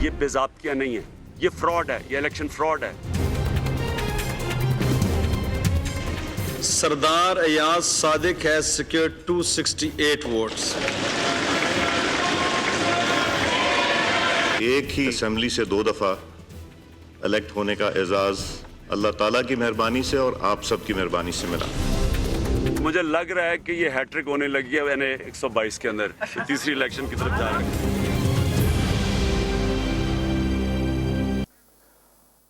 یہ بے ضابطگیاں نہیں ہے، یہ فراڈ ہے، یہ الیکشن فراڈ ہے۔ سردار Ayaz Sadiq has secured 268 votes. ایک ہی اسمبلی سے 2 دفعہ الیکٹ ہونے کا اعزاز اللہ تعالیٰ کی مہربانی سے اور آپ سب کی مہربانی سے ملا۔ مجھے لگ رہا ہے کہ یہ ہیٹرک ہونے لگی ہے NA 122 کے اندر، تیسری الیکشن کی طرف جا رہا ہے۔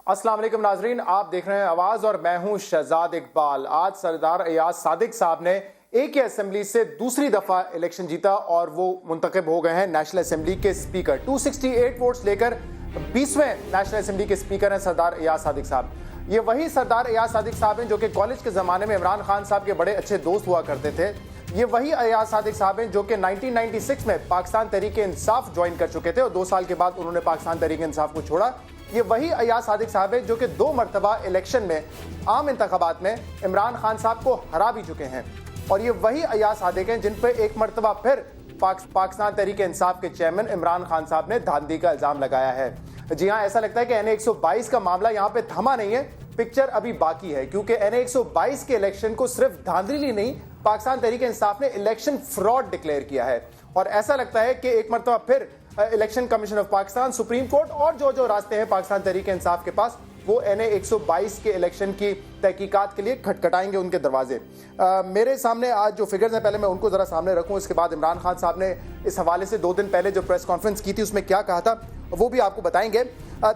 السلام علیکم ناظرین، آپ دیکھ رہے ہیں آواز اور میں ہوں شہزاد اقبال۔ آج سردار ایاز صادق صاحب نے ایک ہی اسمبلی سے دوسری دفعہ الیکشن جیتا اور وہ منتخب ہو گئے ہیں نیشنل اسمبلی کے اسپیکر۔ 268 ووٹس لے کر 20ویں نیشنل اسمبلی کے اسپیکر ہیں سردار ایاز صادق صاحب۔ یہ وہی سردار ایاز صادق صاحب ہیں جو کہ کالج کے زمانے میں عمران خان صاحب کے بڑے اچھے دوست ہوا کرتے تھے۔ یہ وہی ایاز صادق صاحب ہیں جو کہ 1996 میں پاکستان تحریک انصاف جوائن کر چکے تھے اور 2 سال کے بعد انہوں نے پاکستان تحریک انصاف کو چھوڑا۔ یہ وہی ایاز صادق صاحب ہیں جو کہ 2 مرتبہ الیکشن میں عام انتخابات میں عمران خان صاحب کو ہرا بھی چکے ہیں، اور یہ وہی ایاز صادق ہیں جن پہ ایک مرتبہ پھر پاکستان تحریک انصاف کے چیئرمین عمران خان صاحب نے دھاندلی کا الزام لگایا ہے۔ جی ہاں، ایسا لگتا ہے کہ NA 122 کا معاملہ یہاں پہ تھما نہیں ہے، پکچر ابھی باقی ہے، کیونکہ NA 122 کے الیکشن کو صرف دھاندلی نہیں، پاکستان تحریک انصاف نے الیکشن فراڈ ڈکلیئر کیا ہے، اور ایسا لگتا ہے کہ ایک مرتبہ پھر election commission of Pakistan, supreme court اور جو راستے ہیں پاکستان تحریک انصاف کے پاس، وہ NA 122 کے الیکشن کی تحقیقات کے لیے کھٹکھٹائیں گے ان کے دروازے۔ میرے سامنے آج جو فگرز ہیں پہلے میں ان کو ذرا سامنے رکھوں، اس کے بعد عمران خان صاحب نے اس حوالے سے 2 دن پہلے جو پریس کانفرنس کی تھی اس میں کیا کہا تھا وہ بھی آپ کو بتائیں گے۔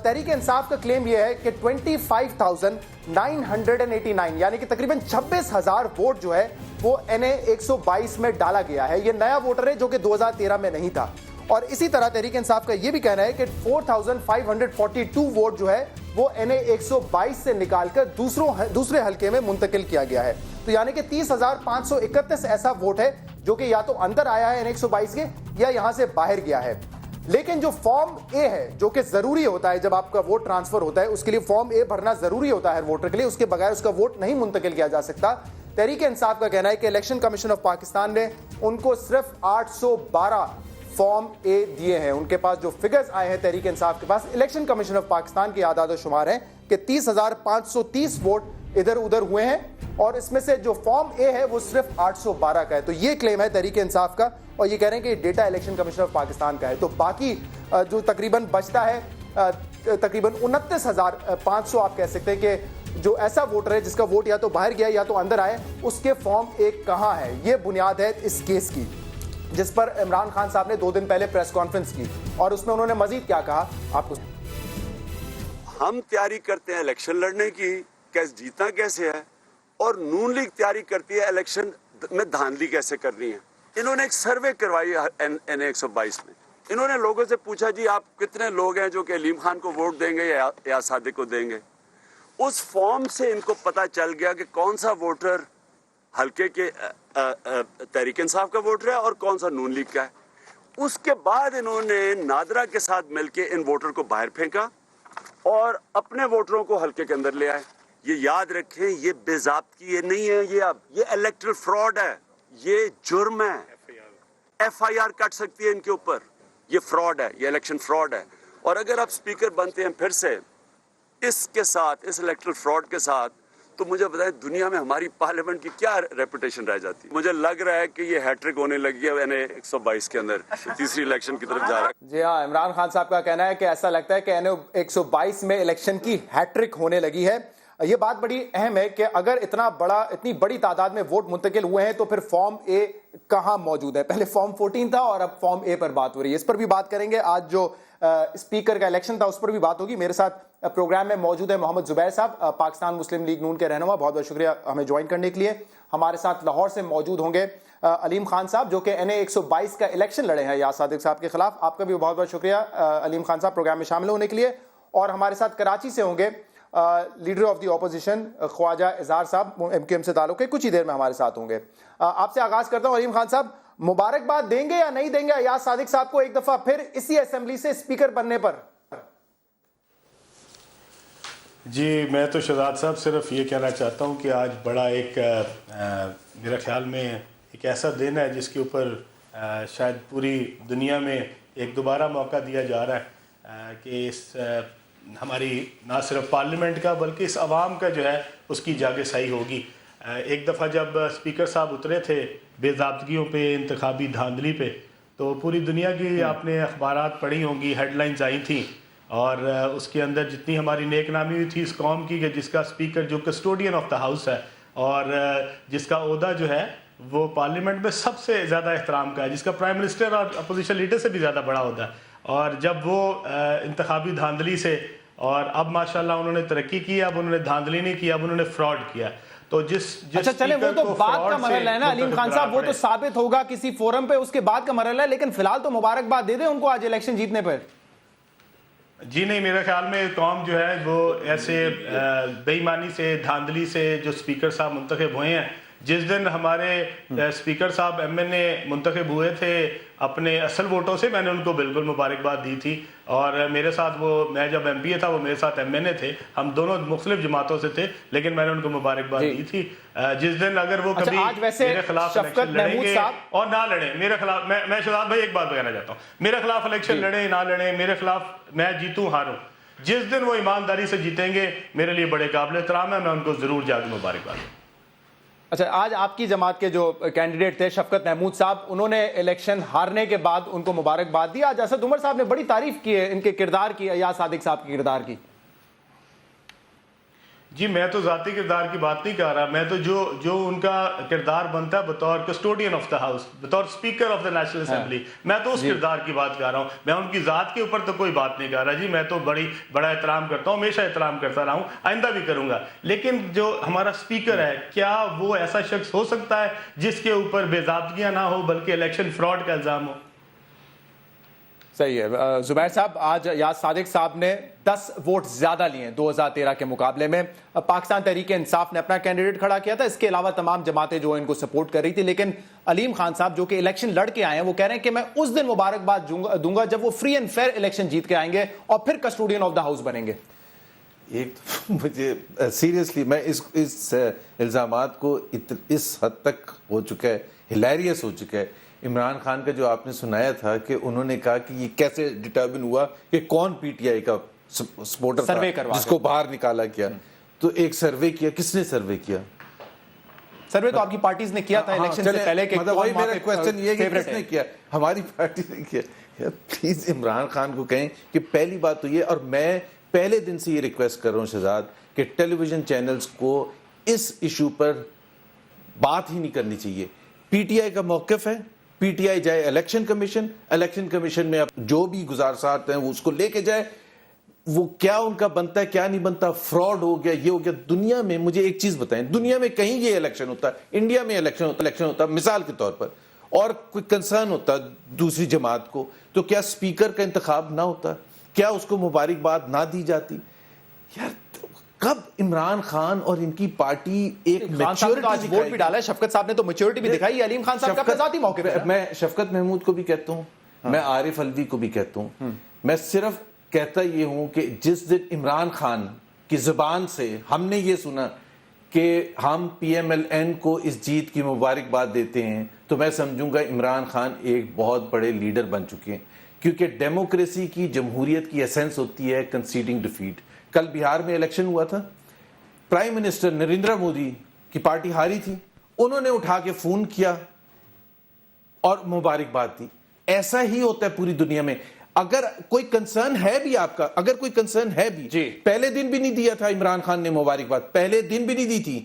تحریک انصاف کا کلیم یہ ہے کہ 25,989 یعنی کہ تقریباً 26,000 ووٹ جو ہے وہ NA 122 میں ڈالا گیا ہے۔ یہ نیا ووٹر ہے جو کہ 2013 میں نہیں تھا، اور اسی طرح تحریک انصاف کا یہ بھی کہنا ہے کہ 4,542 ووٹ جو ہے وہ NA 122 سے نکال کر دوسرے حلقے میں منتقل کیا گیا ہے۔ تو یعنی کہ 30,531 ایسا ووٹ ہے جو کہ یا تو اندر آیا ہے NA 122 کے یا یہاں سے باہر گیا ہے۔ لیکن جو فارم اے ہے جو کہ ضروری ہوتا ہے جب آپ کا ووٹ ٹرانسفر ہوتا ہے، اس کے لیے فارم اے بھرنا ضروری ہوتا ہے ہر ووٹر کے لیے، اس کے بغیر اس کا ووٹ نہیں منتقل کیا جا سکتا۔ تحریک انصاف کا کہنا ہے کہ الیکشن کمیشن آف پاکستان نے ان کو صرف 812 فارم اے دیے ہیں۔ ان کے پاس جو فگرز آئے ہیں تحریک انصاف کے پاس، الیکشن کمیشن آف پاکستان کے اعداد و شمار ہیں کہ 30,530 ووٹ ادھر ادھر ہوئے ہیں، اور اس میں سے جو فارم اے ہے وہ صرف 812 کا ہے۔ تو یہ کلیم ہے تحریک انصاف کا، اور یہ کہہ رہے ہیں کہ یہ data election commission of Pakistan کا ہے۔ تو باقی جو تقریباً بچتا ہے تقریباً 29,500 آپ کہہ سکتے ہیں کہ جو ایسا ووٹر ہے جس کا ووٹ یا تو باہر گیا یا تو اندر آئے، اس کے فارم اے کہاں ہے؟ یہ بنیاد ہے اس کیس کی، جس پر عمران خان صاحب نے 2 دن پہلے پریس کانفرنس کی، اور اس میں انہوں نے مزید کیا کہا آپ کو۔ ہم تیاری کرتے ہیں الیکشن لڑنے کی، جیتنا کیسے ہے، اور نون لیگ تیاری کرتی ہے الیکشن میں دھاندلی کیسے کرنی ہے۔ انہوں نے ایک سروے کروائی NA 122 میں، انہوں نے لوگوں سے پوچھا جی آپ کتنے لوگ ہیں جو کہ علیم خان کو ووٹ دیں گے یا ایاز صادق کو دیں گے۔ اس فارم سے ان کو پتا چل گیا کہ کون سا ووٹر حلقے کے تحریک انصاف کا ووٹر ہے اور کون سا نون لیگ کا ہے۔ اس کے بعد انہوں نے نادرا کے ساتھ مل کے ان ووٹر کو باہر پھینکا اور اپنے ووٹروں کو حلقے کے اندر لے آئے۔ یہ یاد رکھیں، یہ بے ضابطگی یہ نہیں ہے، یہ الیکٹرل فراڈ ہے، یہ جرم ہے، FIR کٹ سکتی ہے ان کے اوپر۔ یہ فراڈ ہے، یہ الیکشن فراڈ ہے، اور اگر آپ اسپیکر بنتے ہیں پھر سے اس کے ساتھ، اس الیکٹرل فراڈ کے ساتھ، تو مجھے بتائیں دنیا میں ہماری پارلیمنٹ کی کیا ریپوٹیشن رہ جاتی ہے؟ مجھے لگ رہا ہے کہ یہ ہیٹرک ہونے لگی ہے NA 122 کے اندر، تیسری الیکشن کی طرف جا رہا ہے۔ جی ہاں، عمران خان صاحب کا کہنا ہے کہ ایسا لگتا ہے کہ NA 122 میں الیکشن کی ہیٹرک ہونے لگی ہے۔ یہ بات بڑی اہم ہے کہ اگر اتنی بڑی تعداد میں ووٹ منتقل ہوئے ہیں تو پھر فارم اے کہاں موجود ہے؟ پہلے فارم 14 تھا اور اب فارم اے پر بات ہو رہی ہے۔ اس پر بھی بات کریں گے۔ آج جو اسپیکر کا الیکشن تھا اس پر بھی بات ہوگی۔ میرے ساتھ پروگرام میں موجود ہے محمد زبیر صاحب، پاکستان مسلم لیگ نون کے رہنما، بہت بہت شکریہ ہمیں جوائن کرنے کے لیے۔ ہمارے ساتھ لاہور سے موجود ہوں گے علیم خان صاحب جو کہ NA 122 کا الیکشن لڑے ہیں ایاز صادق صاحب کے خلاف۔ آپ کا بھی بہت بہت شکریہ علیم خان صاحب پروگرام میں شامل ہونے کے لیے۔ اور ہمارے ساتھ کراچی سے ہوں گے لیڈر آف دی اپوزیشن خواجہ اظہار صاحب، MQM سے تعلق ہے، کچھ ہی دیر میں ہمارے ساتھ ہوں گے۔ آپ سے آغاز کرتا ہوں علیم خان صاحب، مبارکباد دیں گے یا نہیں دیں گے ایاز صادق صاحب کو ایک دفعہ پھر اسی اسمبلی سے اسپیکر بننے پر؟ جی میں تو شہزاد صاحب صرف یہ کہنا چاہتا ہوں کہ آج بڑا ایک میرا خیال میں ایک ایسا دن ہے جس کے اوپر شاید پوری دنیا میں ایک دوبارہ موقع دیا جا رہا ہے کہ اس ہماری نہ صرف پارلیمنٹ کا بلکہ اس عوام کا جو ہے اس کی جاگ سائی ہوگی. ایک دفعہ جب اسپیکر صاحب اترے تھے بے ضابطگیوں پہ، انتخابی دھاندلی پہ، تو پوری دنیا کی آپ نے اخبارات پڑھی ہوں گی، ہیڈ لائنز آئی تھیں، اور اس کے اندر جتنی ہماری نیک نامی ہوئی تھی اس قوم کی کہ جس کا اسپیکر جو کسٹوڈین آف دا ہاؤس ہے اور جس کا عہدہ جو ہے وہ پارلیمنٹ میں سب سے زیادہ احترام کا ہے، جس کا پرائم منسٹر اور اپوزیشن لیڈر سے بھی زیادہ بڑا عہدہ ہے، اور جب وہ انتخابی دھاندلی سے، اور اب ماشاءاللہ انہوں نے ترقی کی، اب انہوں نے دھاندلی نہیں کی، اب انہوں نے فراڈ کیا. تو اچھا چلیں وہ تو بات کا مرحلہ ہے نا علیم خان صاحب، وہ تو ثابت ہوگا کسی فورم پہ، اس کے بعد کا مرحلہ ہے، لیکن فی الحال تو مبارکباد دے دیں ان کو آج الیکشن جیتنے پر. جی نہیں، میرے خیال میں قوم جو ہے وہ ایسے بے ایمانی سے، دھاندلی سے جو اسپیکر صاحب منتخب ہوئے ہیں، جس دن ہمارے اسپیکر صاحب ایم این اے منتخب ہوئے تھے اپنے اصل ووٹوں سے، میں نے ان کو بالکل مبارکباد دی تھی، اور میرے ساتھ وہ، میں جب ایم پی اے تھا وہ میرے ساتھ ایم این اے تھے، ہم دونوں مختلف جماعتوں سے تھے، لیکن میں نے ان کو مبارکباد دی تھی. جس دن اگر وہ کبھی میرے خلاف الیکشن لڑیں گے اور نہ لڑیں، میرے خلاف، میں شہزاد بھائی ایک بات کہنا چاہتا ہوں، میرے خلاف الیکشن لڑیں نہ لڑیں، میرے خلاف میں جیتوں ہاروں، جس دن وہ ایمانداری سے جیتیں گے میرے لیے بڑے قابل احترام ہے، میں ان کو ضرور جا کے مبارکباد دوں. اچھا، آج آپ کی جماعت کے جو کینڈیڈیٹ تھے شفقت محمود صاحب، انہوں نے الیکشن ہارنے کے بعد ان کو مبارکباد دی. آج اسد عمر صاحب نے بڑی تعریف کی ہے ان کے کردار کی، ایاز صادق صاحب کے کردار کی. جی میں تو ذاتی کردار کی بات نہیں کر رہا، میں تو جو ان کا کردار بنتا ہے بطور کسٹوڈین آف دا ہاؤس، بطور speaker of the national assembly, میں تو اس کردار کی بات کر رہا ہوں. میں ان کی ذات کے اوپر تو کوئی بات نہیں کر رہا. جی میں تو بڑا احترام کرتا ہوں، ہمیشہ احترام کرتا رہا ہوں، آئندہ بھی کروں گا. لیکن جو ہمارا اسپیکر ہے، کیا وہ ایسا شخص ہو سکتا ہے جس کے اوپر بے ضابطگیاں نہ ہو بلکہ الیکشن فراڈ کا الزام ہو؟ صحیح ہے. زبیر صاحب، آج ایاز صادق صاحب نے 10 ووٹ زیادہ لیے ہیں 2013 کے مقابلے میں. پاکستان تحریک انصاف نے اپنا کینڈیڈیٹ کھڑا کیا تھا، اس کے علاوہ تمام جماعتیں جو ان کو سپورٹ کر رہی تھی. لیکن علیم خان صاحب جو کہ الیکشن لڑ کے آئے ہیں، وہ کہہ رہے ہیں کہ میں اس دن مبارکباد دوں گا جب وہ فری اینڈ فیئر الیکشن جیت کے آئیں گے اور پھر کسٹوڈین آف دا ہاؤس بنیں گے. ایک مجھے سیریسلی میں اس الزامات کو اس حد تک ہو چکا ہے، ہلیریس ہو چکا ہے. عمران خان کا جو آپ نے سنایا تھا کہ انہوں نے کہا کہ یہ کیسے ڈٹرمن ہوا کہ کون پی ٹی آئی کا سپورٹر تھا جس کو باہر نکالا کیا. تو ایک سروے کیا، کس نے سروے کیا؟ سروے تو آپ کی پارٹیز نے کیا تھا الیکشن سے پہلے. مطلب وہی میرا کوسچن یہ کہ کس نے کیا؟ ہماری پارٹی نے کیا. پلیز عمران خان کو کہیں کہ پہلی بات تو یہ، اور میں پہلے دن سے یہ ریکویسٹ کر رہا ہوں شہزاد کہ ٹیلی ویژن چینلز کو اس ایشو پر بات ہی نہیں کرنی چاہیے. پی ٹی آئی کا موقف ہے، پی ٹی آئی جائے الیکشن کمیشن میں جو بھی گزارشات ہیں وہ اس کو لے کے جائے. وہ کیا ان کا بنتا ہے، کیا نہیں بنتا، فراڈ ہو گیا، یہ ہو گیا. دنیا میں مجھے ایک چیز بتائیں، دنیا میں کہیں یہ الیکشن ہوتا ہے، انڈیا میں الیکشن ہوتا ہے مثال کے طور پر، اور کوئی کنسرن ہوتا دوسری جماعت کو، تو کیا اسپیکر کا انتخاب نہ ہوتا؟ کیا اس کو مبارکباد نہ دی جاتی؟ یار کب عمران خان اور ان کی پارٹی ایک میچورٹی ووٹ بھی ڈالا ہے، شفقت صاحب نے تو میچورٹی بھی دکھائی. علیم خان صاحب کا ذاتی موقف ہے. میں شفقت محمود کو بھی کہتا ہوں، میں عارف الوی کو بھی کہتا ہوں، میں صرف کہتا یہ ہوں کہ جس دن عمران خان کی زبان سے ہم نے یہ سنا کہ ہم پی ایم ایل این کو اس جیت کی مبارکباد دیتے ہیں، تو میں سمجھوں گا عمران خان ایک بہت بڑے لیڈر بن چکے ہیں. کیونکہ ڈیموکریسی کی، جمہوریت کی ایسنس ہوتی ہے کنسیڈنگ ڈیفیٹ. کل بہار میں الیکشن ہوا تھا، پرائم منسٹر نریندر مودی کی پارٹی ہاری تھی، انہوں نے اٹھا کے فون کیا اور مبارکباد دی. ایسا ہی ہوتا ہے پوری دنیا میں. اگر کوئی کنسرن ہے بھی آپ کا، اگر کوئی کنسرن ہے بھی، پہلے دن بھی نہیں دیا تھا عمران خان نے مبارکباد، پہلے دن بھی نہیں دی تھی.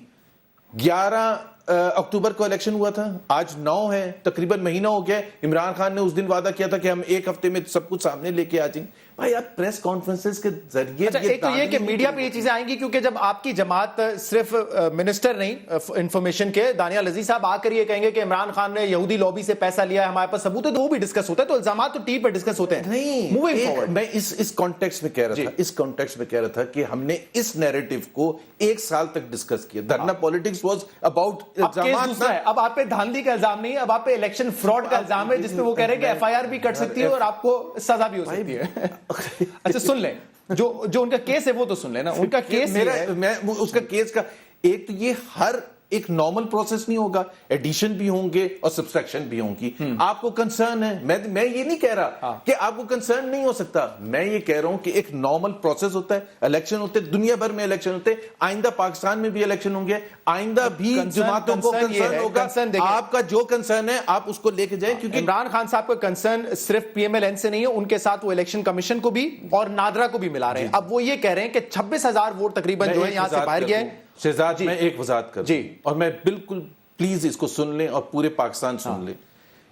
11 اکتوبر کو الیکشن ہوا تھا، آج 9 ہے، تقریباً مہینہ ہو گیا. عمران خان نے اس دن وعدہ کیا تھا کہ ہم 1 ہفتے میں سب کچھ سامنے لے کے آ جائیں. بھائی آپ پریس کانفرنسز کے ذریعے ایک تو یہ کہ میڈیا پہ یہ چیزیں آئیں گی، کیونکہ جب آپ کی جماعت صرف منسٹر نہیں انفارمیشن کے دانیال عزیز صاحب آ کر یہ کہیں گے کہ عمران خان نے یہودی لابی سے پیسہ لیا ہے، ہمارے پاس ثبوت ہے، تو وہ بھی ڈسکس ہوتا ہے. تو الزامات تو ٹی پہ ڈسکس ہوتے ہیں. نہیں، میں اس کانٹیکسٹ میں کہہ رہا تھا کہ ہم نے اس نیریٹو کو 1 سال تک ڈسکس کیا. دھرنا پالیٹکس واز اباؤٹ الزامات. اب آپ پہ دھاندلی کا الزام نہیں ہے، اب آپ پہ الیکشن فراڈ کا الزام ہے، جس پہ وہ کہہ رہے ہیں کہ ایف آئی آر بھی کٹ سکتی ہے اور آپ کو سزا بھی ہو سکتی ہے. اچھا سن لیں، جو ان کا کیس ہے وہ تو سن لیں نا. ان کا کیس میں اس کا کیس کا ایک تو یہ ہر ایک نارمل پروسیس نہیں ہوگا, ایڈیشن بھی ہوں گے اور سبسٹریکشن بھی ہوں گی. آپ کو کنسرن ہے, میں یہ نہیں کہہ رہا کہ آپ کو کنسرن نہیں ہو سکتا, میں یہ کہہ رہا ہوں کہ ایک نارمل پروسیس ہوتا ہے, الیکشن ہوتے ہیں, دنیا بھر میں الیکشن ہوتے ہیں, آئندہ پاکستان میں بھی الیکشن ہوں گے, آئندہ بھی جماعتوں کو کنسرن ہوگا. آپ کا جو کنسرن ہے آپ اس کو لے کے جائیں, کیونکہ عمران خان صاحب کا کنسرن صرف پی ایم ایل این سے نہیں ہے, ان کے ساتھ وہ الیکشن کمیشن کو بھی اور نادرا کو بھی ملا رہے ہیں. اب وہ یہ کہہ رہے ہیں کہ 26,000 ووٹ تقریباً جو ہے یہاں سے باہر گیا ہے. شہزاد میں ایک وضاحت کر دوں, اور میں بالکل پلیز اس کو سن لیں اور پورے پاکستان سن لیں.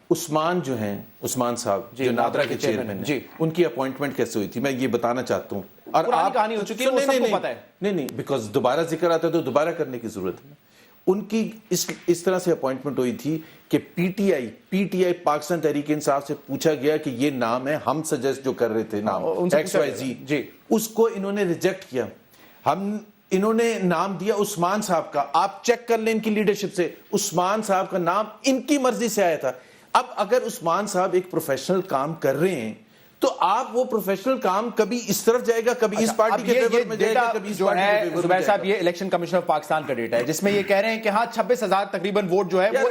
عثمان جو ہیں, عثمان صاحب جو نادرا کے چیئرمین ہیں, ان کی اپوائنٹمنٹ کیسے ہوئی تھی میں یہ بتانا چاہتا ہوں. اور آپ کہانی ہو چکی ہے, وہ سب کو پتہ ہے. نہیں, بیکاز دوبارہ ذکر آتا ہے تو دوبارہ کرنے کی ضرورت ہے. ان کی اس طرح سے اپوائنٹمنٹ ہوئی تھی کہ P T I Pakistan Tehreek انصاف سے پوچھا گیا کہ یہ نام ہے, ہم سجیسٹ جو کر رہے تھے نام XYZ, اس کو انہوں نے ریجیکٹ کیا. انہوں نے نام دیا عثمان صاحب کا. آپ چیک کر لیں ان کی لیڈرشپ سے, عثمان صاحب کا نام ان کی مرضی سے آیا تھا. اب اگر عثمان صاحب ایک پروفیشنل کام کر رہے ہیں تو آپ وہ پروفیشنل کام کبھی اس طرف جائے گا, کبھی اس پارٹی کے فیور میں جائے گا, کبھی اس پارٹی کے فیور میں زبیر صاحب, یہ الیکشن کمیشن آف پاکستان کا ڈیٹا ہے جس میں یہ کہہ رہے ہیں کہ ہاں 26,000 تقریباً ووٹ جو ہے وہ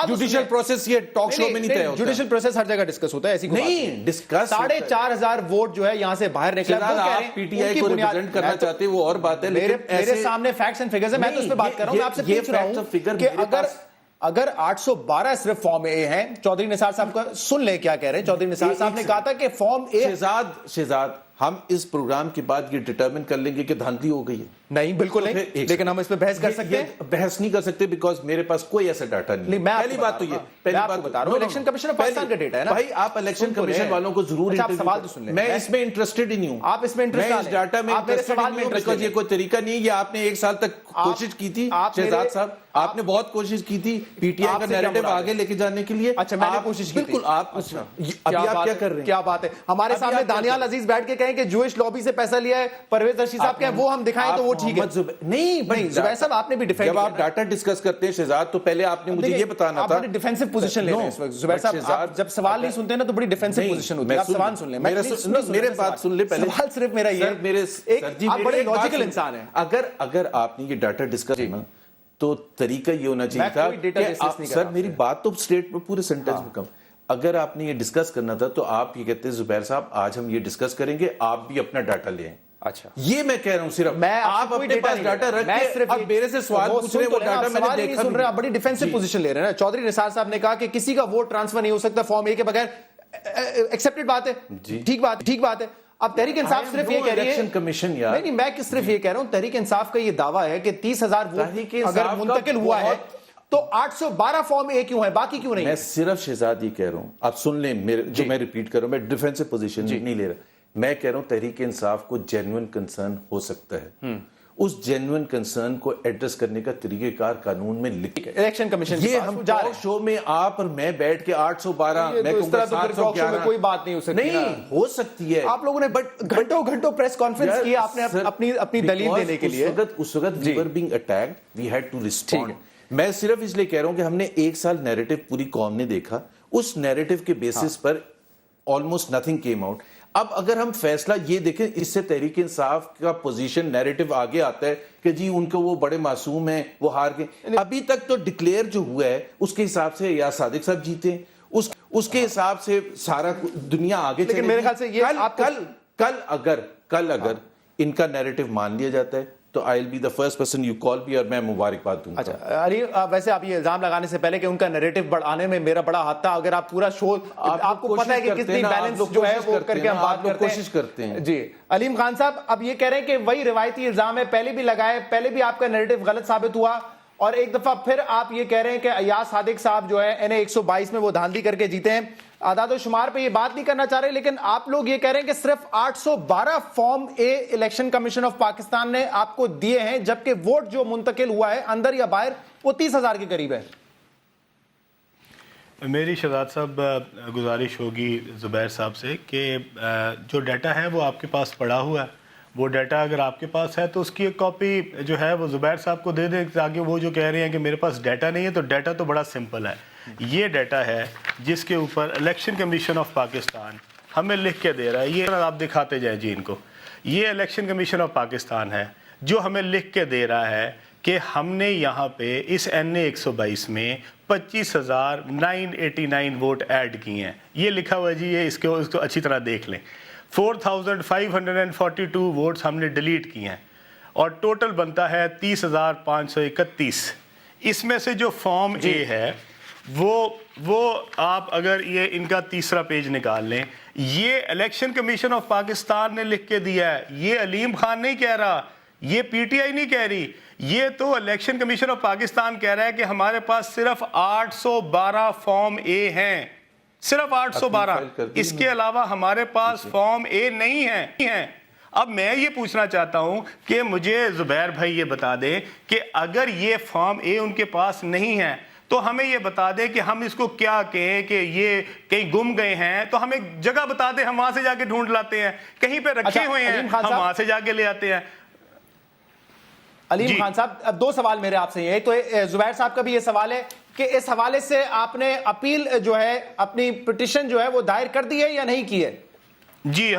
جوڈیشل پروسیس, یہ ٹاک شو میں نہیں طے ہوتا. جوڈیشل پروسیس ہر جگہ ڈسکس ہوتا ہے, ایسی نہیں ڈسکس 4,500 ووٹ جو ہے یہاں سے باہر نکلا. آپ پی ٹی آئی کو ریپرزینٹ کرنا چاہتے ہیں وہ اور بات ہے, لیکن میرے سامنے فیکٹس اینڈ فگرز ہیں, میں تو اس پہ بات کر رہا ہوں. میں آپ سے پوچھ رہا ہوں کہ اگر 812 صرف فارم اے ہیں, چودھری نثار صاحب کا سن لیں کیا کہہ رہے ہیں. چودھری نثار صاحب نے کہا تھا کہ فارم اے. شہزاد ہم اس پروگرام کے بعد یہ ڈٹرمن کر لیں گے کہ دھاندلی ہو گئی ہے. نہیں بالکل نہیں, لیکن ہم اس پہ بحث کر سکتے ہیں. بحث نہیں کر سکتے بیکاز میرے پاس کوئی ایسا ڈاٹا نہیں. پہلی بات تو یہ, پہلی بات بتا رہا ہوں, الیکشن کمیشن آف پاکستان کا ڈیٹا ہے نا بھائی. آپ الیکشن کمیشن والوں کو ضرور سوال تو سن لیں. میں اس میں انٹرسٹڈ ہی نہیں ہوں. آپ اس میں انٹرسٹ, میں اس ڈاٹا میں انٹرسٹڈ نہیں ہوں بیکاز یہ کوئی طریقہ نہیں ہے. یہ آپ نے 1 سال تک کوشش کی تھی شہزاد صاحب, آپ نے بہت کوشش کی تھی پی ٹی آئی کا نیریٹو آگے لے کے جانے کے لیے. اچھا میں نے کوشش کی, بالکل. آپ ابھی آپ کیا کر رہے ہیں, کیا بات ہے. ہمارے سامنے دانیال عزیز بیٹھ کے کہیں کہ جوئش لابی سے پیسہ لیا ہے, پرویز رشید صاحب کہیں وہ ہم دکھائیں تو وہ ٹھیک ہے. نہیں زبیر صاحب, آپ نے بھی ڈیفینس, جب آپ ڈاٹا ڈسکس کرتے ہیں شہزاد تو پہلے آپ نے مجھے یہ بتانا تھا. آپ بڑی ڈیفینسو پوزیشن لے رہے ہیں اس وقت زبیر صاحب. جب سوال نہیں سنتے نا تو بڑی ڈیفینسو پوزیشن ہوتی ہے. آپ سوال سن لیں, میرے بات سن لیں پہلے. سوال صرف میرا یہ ہے, آپ بڑے لاجیکل انسان ہیں. اگر آپ نے یہ ڈاٹا ڈسکس کرنا تو طریقہ یہ ہونا چاہیے تھا کہ سر میری بات تو اسٹیٹ میں پورے سینٹینس میں کم. اگر آپ نے یہ ڈسکس کرنا تھا تو آپ یہ کہتے ہیں زبیر صاحب آج ہم یہ ڈسکس کریں گے, آپ بھی اپنا ڈاٹا لیں. اچھا یہ میں کہہ رہا ہوں صرف آپ اپنے پاس ڈاٹا رکھ کے اب میرے سے سوال پوچھ رہے ہیں, وہ ڈاٹا میں نے دیکھا نہیں. آپ بڑی ڈیفینسو پوزیشن لے رہے ہیں. چودھری نثار صاحب نے کہا کہ کسی کا ووٹ ٹرانسفر نہیں ہو سکتا فارم اے کے بغیر. ایکسپٹڈ بات ہے, ٹھیک بات ہے. اب تحریک انصاف صرف یہ کہہ رہی ہے کمیشن, نہیں میں صرف یہ کہہ رہا ہوں, تحریک انصاف کا یہ دعویٰ ہے کہ 30,000 ووٹ اگر منتقل ہوا ہے تو 812 فارم اے کیوں ہے, باقی کیوں نہیں. میں صرف شہزاد یہ کہہ رہا ہوں, آپ سن لیں جو میں ریپیٹ کر رہا ہوں, میں ڈیفینسو پوزیشن نہیں لے رہا. میں کہہ رہا ہوں تحریک انصاف کو جینوئن کنسرن ہو سکتا ہے. اس جینوئن کنسرن کو ایڈریس کرنے کا طریقہ کار قانون میں لکھا ہے. الیکشن کمیشن یہ ہم ٹاک شو میں آپ اور میں بیٹھ کے 812 میں اس طرح تو پھر ٹاک شو میں کوئی بات نہیں ہو سکتی. نہیں ہو سکتی ہے. آپ لوگوں نے گھنٹوں پریس کانفرنس کی آپ نے اپنی دلیل دینے کے لیے. اس وقت we were being attacked, we had to respond. میں صرف اس لیے کہہ رہا ہوں کہ ہم نے 1 سال نیریٹو پوری قوم نے دیکھا, اس نیریٹو کے بیسس پر آلموسٹ نتھنگ کیم آؤٹ. اب اگر ہم فیصلہ یہ دیکھیں, اس سے تحریک انصاف کا پوزیشن نیریٹو آگے آتا ہے کہ جی ان کو وہ بڑے معصوم ہیں, وہ ہار گئے. ابھی تک تو ڈکلیئر جو ہوا ہے اس کے حساب سے یا صادق صاحب جیتے ہیں, اس کے حساب سے سارا دنیا آگے چلے. میرے خیال سے یہ کل اگر ان کا نیریٹو مان لیا جاتا ہے تو I will be the first person you call me, اور میں مبارکباد دوں گا. اچھا علی, ویسے آپ یہ الزام لگانے سے پہلے کہ ان کا نیریٹو بڑھانے میں میرا بڑا ہاتھ تھا, اگر آپ پورا شو آپ کو پتہ ہے کہ کتنی بیلنس جو ہے وہ کر کے ہم بات کوشش کرتے ہیں. جی علیم خان صاحب, اب یہ کہہ رہے ہیں کہ وہی روایتی الزام ہے, پہلے بھی لگائے, پہلے بھی آپ کا نیریٹو غلط ثابت ہوا, اور ایک دفعہ پھر آپ یہ کہہ رہے ہیں کہ ایاز صادق صاحب جو ہے انہیں 122 میں وہ دھاندلی کر کے جیتے ہیں. اعداد و شمار پہ یہ بات نہیں کرنا چاہ رہے, لیکن آپ لوگ یہ کہہ رہے ہیں کہ صرف 812 form a election commission of Pakistan نے آپ کو دیے ہیں, جبکہ ووٹ جو منتقل ہوا ہے اندر یا باہر وہ 30,000 کے قریب ہے. میری شہزاد صاحب گزارش ہوگی زبیر صاحب سے کہ جو ڈیٹا ہے وہ آپ کے پاس پڑا ہوا ہے, وہ ڈیٹا اگر آپ کے پاس ہے تو اس کی ایک کاپی جو ہے وہ زبیر صاحب کو دے دیں, تاکہ وہ جو کہہ رہے ہیں کہ میرے پاس ڈیٹا نہیں ہے, تو ڈیٹا تو بڑا سمپل ہے. یہ ڈیٹا ہے جس کے اوپر الیکشن کمیشن آف پاکستان ہمیں لکھ کے دے رہا ہے. یہ آپ دکھاتے جائیں جی ان کو, یہ الیکشن کمیشن آف پاکستان ہے جو ہمیں لکھ کے دے رہا ہے کہ ہم نے یہاں پہ اس NA 122 میں 25,989 ووٹ ایڈ کیے ہیں. یہ لکھا ہوا جی, یہ اس کو اچھی طرح دیکھ لیں. 4,542 ووٹس ہم نے ڈیلیٹ کیے ہیں اور ٹوٹل بنتا ہے 30,531. اس میں سے جو فارم اے ہے وہ آپ اگر یہ ان کا تیسرا پیج نکال لیں, یہ الیکشن کمیشن آف پاکستان نے لکھ کے دیا ہے. یہ علیم خان نہیں کہہ رہا, یہ PTI نہیں کہہ رہی, یہ تو الیکشن کمیشن آف پاکستان کہہ رہا ہے کہ ہمارے پاس صرف 812 فارم اے ہیں, صرف 812. اس کے علاوہ ہمارے پاس فارم اے نہیں ہیں. اب میں یہ پوچھنا چاہتا ہوں کہ مجھے زبیر بھائی یہ بتا دیں کہ اگر یہ فارم اے ان کے پاس نہیں ہے تو ہمیں یہ بتا دیں کہ ہم اس کو کیا کہیں کہ یہ کہیں گم گئے ہیں, تو ہمیں جگہ بتا دیں, ہم وہاں سے جا کے ڈھونڈ لاتے ہیں. کہیں پہ رکھے ہوئے ہیں ہم وہاں سے جا کے لے آتے ہیں. علیم خان صاحب, اب دو سوال میرے آپ سے یہ, تو زبیر صاحب کا بھی یہ سوال ہے کہ اس حوالے سے آپ نے اپیل جو ہے, اپنی پٹیشن جو ہے وہ دائر کر دی ہے یا نہیں کی ہے؟ جی